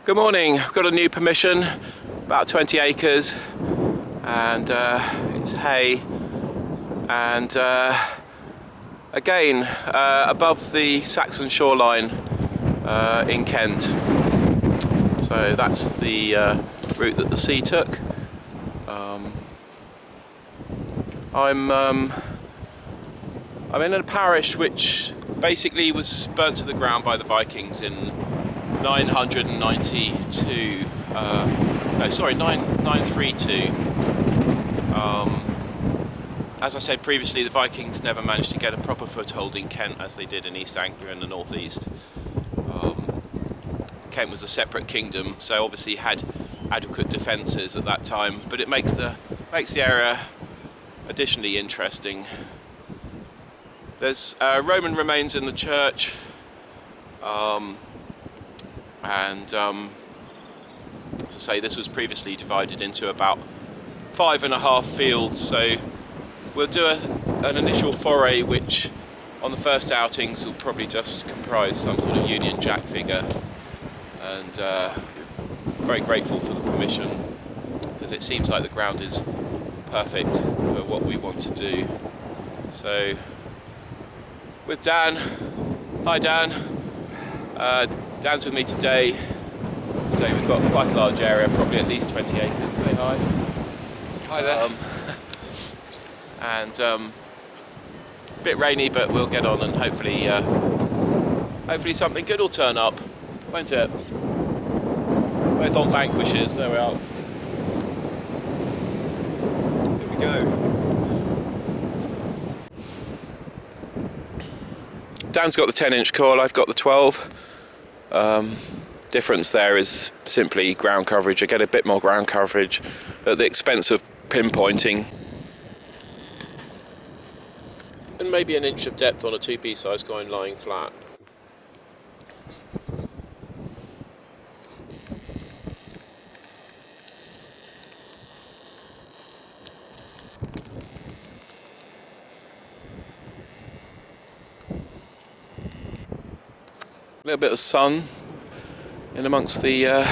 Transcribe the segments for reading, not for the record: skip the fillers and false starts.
Good morning. I've got a new permission, about 20 acres, and it's hay, and again above the Saxon shoreline in Kent. So that's the route that the sea took. I'm in a parish which basically was burnt to the ground by the Vikings in 992. 932. As I said previously, the Vikings never managed to get a proper foothold in Kent as they did in East Anglia and the northeast. Kent was a separate kingdom, so obviously had adequate defences at that time, but it makes the area additionally interesting. There's Roman remains in the church, and as I say, this was previously divided into about 5.5 fields, so we'll do an initial foray which on the first outings will probably just comprise some sort of Union Jack figure, and very grateful for the permission because it seems like the ground is perfect for what we want to do. So with Dan, hi Dan, Dan's with me today, so we've got quite a large area, probably at least 20 acres. Say hi. Hi there. And a bit rainy, but we'll get on, and hopefully something good will turn up, won't it? Both on vanquishes, there we are. Here we go. Dan's got the 10-inch coil, I've got the 12. Difference there is simply ground coverage. I get a bit more ground coverage at the expense of pinpointing. And maybe an inch of depth on a 2p size coin lying flat. A little bit of sun in amongst the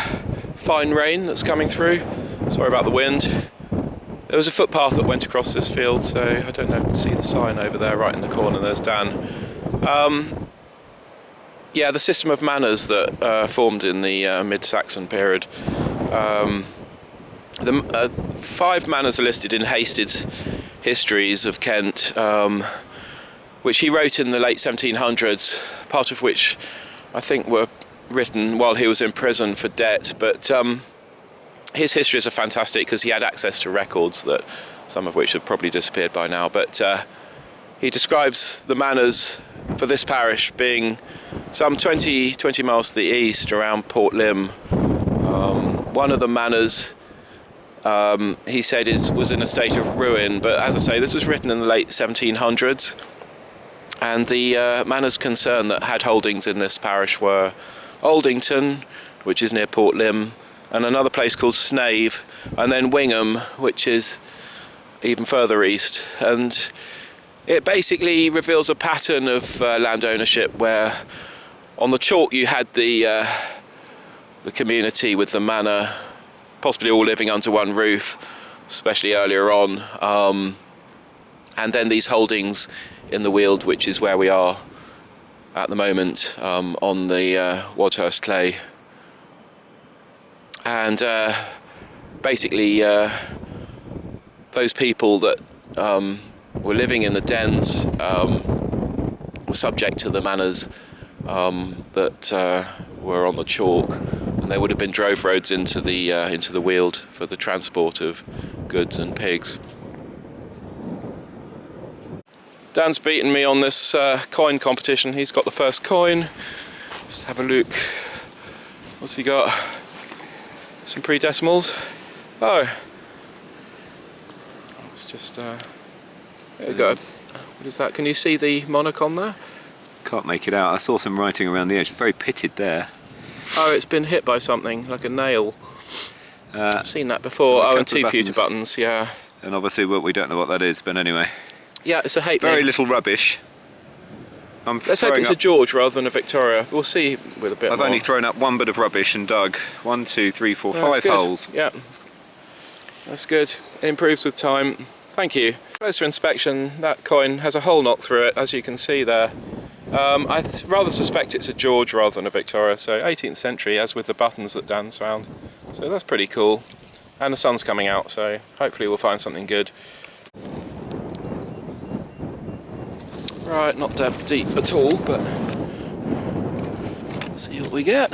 fine rain that's coming through. Sorry about the wind. There was a footpath that went across this field, so I don't know if you can see the sign over there right in the corner. There's Dan. Yeah, the system of manors that formed in the mid-Saxon period. The 5 manors are listed in Hasted's Histories of Kent, which he wrote in the late 1700s, part of which I think were written while he was in prison for debt, but his histories are fantastic because he had access to records, that some of which have probably disappeared by now, but he describes the manors for this parish being some 20 miles to the east around Port Lim. One of the manors he said was in a state of ruin, but as I say, this was written in the late 1700s. And the manors concerned that had holdings in this parish were Aldington, which is near Port Lim, and another place called Snave, and then Wingham, which is even further east. And it basically reveals a pattern of land ownership where on the chalk you had the community with the manor, possibly all living under one roof, especially earlier on, and then these holdings in the Weald, which is where we are at the moment, on the Wadhurst clay. And basically those people that were living in the dens were subject to the manors that were on the chalk, and there would have been drove roads into the Weald for the transport of goods and pigs. Dan's beaten me on this coin competition. He's got the first coin. Let's have a look. What's he got? Some pre-decimals. Oh. It's just... there we go. What is that? Can you see the monarch on there? Can't make it out. I saw some writing around the edge. It's very pitted there. Oh, it's been hit by something, like a nail. I've seen that before. Oh, and 2 pewter buttons, yeah. And obviously we don't know what that is, but anyway. Yeah, it's a hate Very little rubbish. Let's hope it's a George rather than a Victoria. We'll see with a bit more. I've only thrown up one bit of rubbish and dug 1, 2, 3, 4, 5 holes. Yeah, that's good. It improves with time. Thank you. Closer inspection, that coin has a hole knocked through it, as you can see there. I rather suspect it's a George rather than a Victoria, so 18th century, as with the buttons that Dan's found. So that's pretty cool. And the sun's coming out, so hopefully we'll find something good. Right, not that deep at all, but see what we get.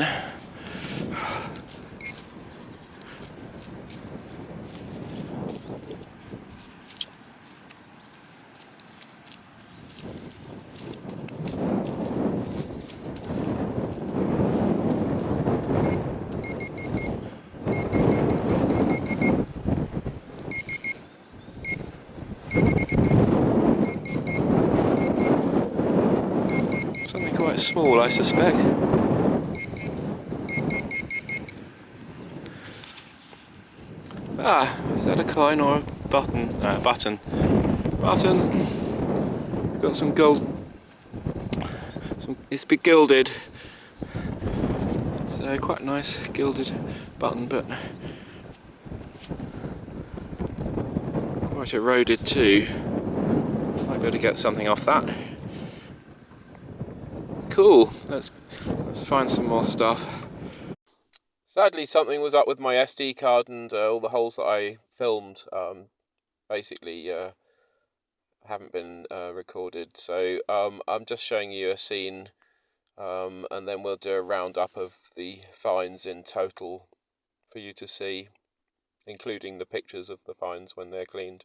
Something quite small, I suspect. Ah, is that a coin or a button? Button. It's got some gold. It's been gilded. So quite a nice gilded button, but quite eroded too. Might be able to get something off that. Cool. Let's find some more stuff. Sadly, something was up with my SD card, and all the holes that I filmed basically haven't been recorded. So I'm just showing you a scene, and then we'll do a roundup of the finds in total for you to see, including the pictures of the finds when they're cleaned.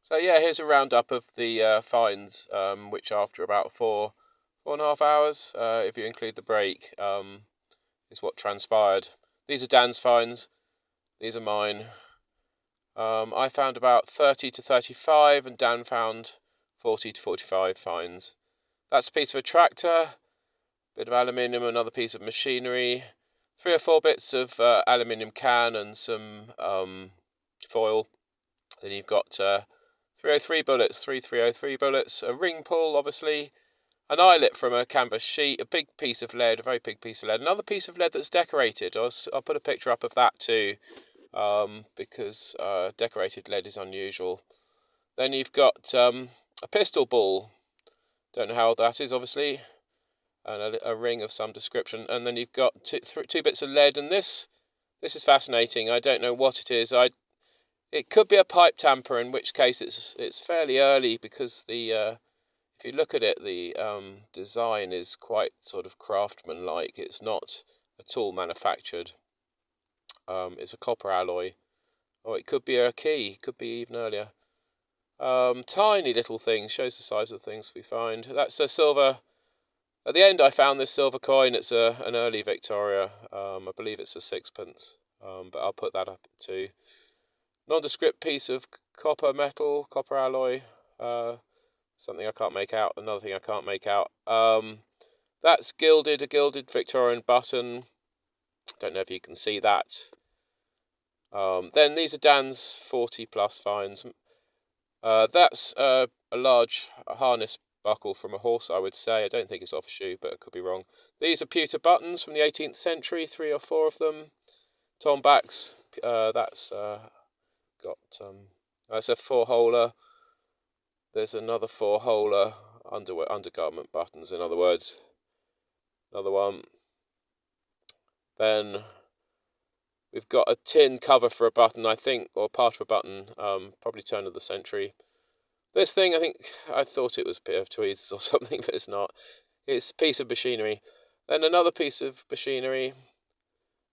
So yeah, here's a roundup of the finds, which after about 4.5 hours, if you include the break, is what transpired. These are Dan's finds. These are mine. I found about 30 to 35, and Dan found 40 to 45 finds. That's a piece of a tractor, bit of aluminium, another piece of machinery, 3 or 4 bits of aluminium can and some foil. Then you've got 303 bullets, 303 bullets, a ring pull, obviously, an eyelet from a canvas sheet, a big piece of lead, a very big piece of lead, another piece of lead that's decorated. I'll put a picture up of that too, because decorated lead is unusual. Then you've got a pistol ball, don't know how old that is, obviously, and a ring of some description. And then you've got two bits of lead, and this is fascinating. I don't know what it is. It could be a pipe tamper, in which case it's fairly early, because if you look at it, the design is quite sort of craftsman-like. It's not at all manufactured. It's a copper alloy. Oh, it could be a key. Could be even earlier. Tiny little thing. Shows the size of the things we find. That's a silver. At the end, I found this silver coin. It's an early Victoria. I believe it's a 6pence. But I'll put that up too. Nondescript piece of copper alloy. Something I can't make out. Another thing I can't make out. That's a gilded Victorian button. Don't know if you can see that. Then these are Dan's 40 plus finds. That's a large harness buckle from a horse, I would say. I don't think it's off a shoe, but I could be wrong. These are pewter buttons from the 18th century, 3 or 4 of them. Tom backs. That's that's a 4-holer. There's another 4-holer, undergarment buttons, in other words. Another one. Then we've got a tin cover for a button, I think, or part of a button, probably turn of the century. This thing, I thought it was a bit of tweezers or something, but it's not. It's a piece of machinery. Then another piece of machinery.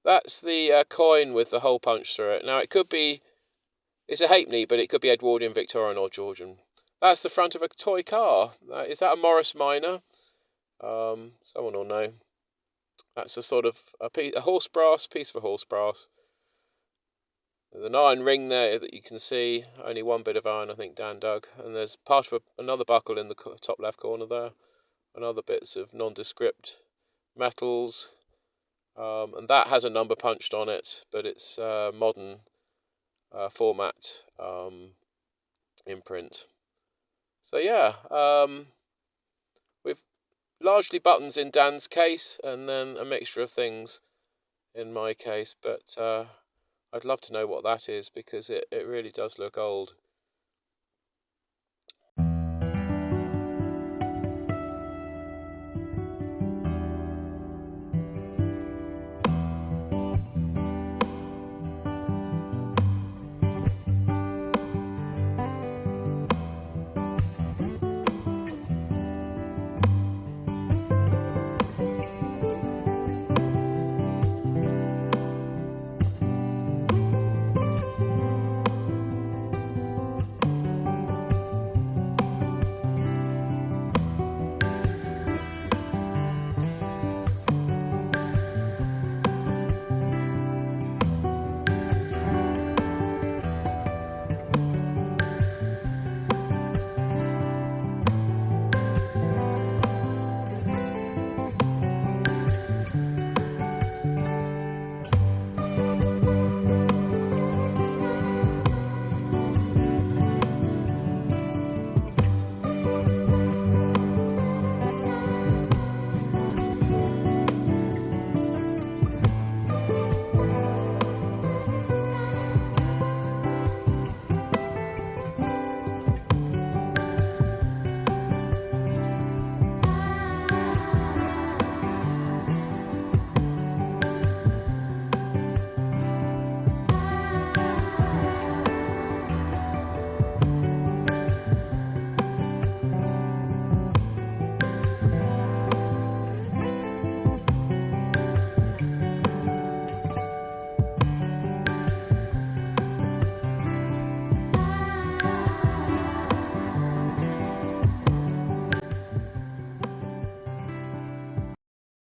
That's the coin with the hole punched through it. Now, it's a halfpenny, but it could be Edwardian, Victorian, or Georgian. That's the front of a toy car. Is that a Morris Minor? Someone will know. That's a sort of a horse brass, piece of a horse brass. There's an iron ring there that you can see. Only one bit of iron, I think Dan dug. And there's part of another buckle in the top left corner there. And other bits of nondescript metals. And that has a number punched on it, but it's modern format imprint. So yeah, we've largely buttons in Dan's case, and then a mixture of things in my case. But I'd love to know what that is, because it really does look old.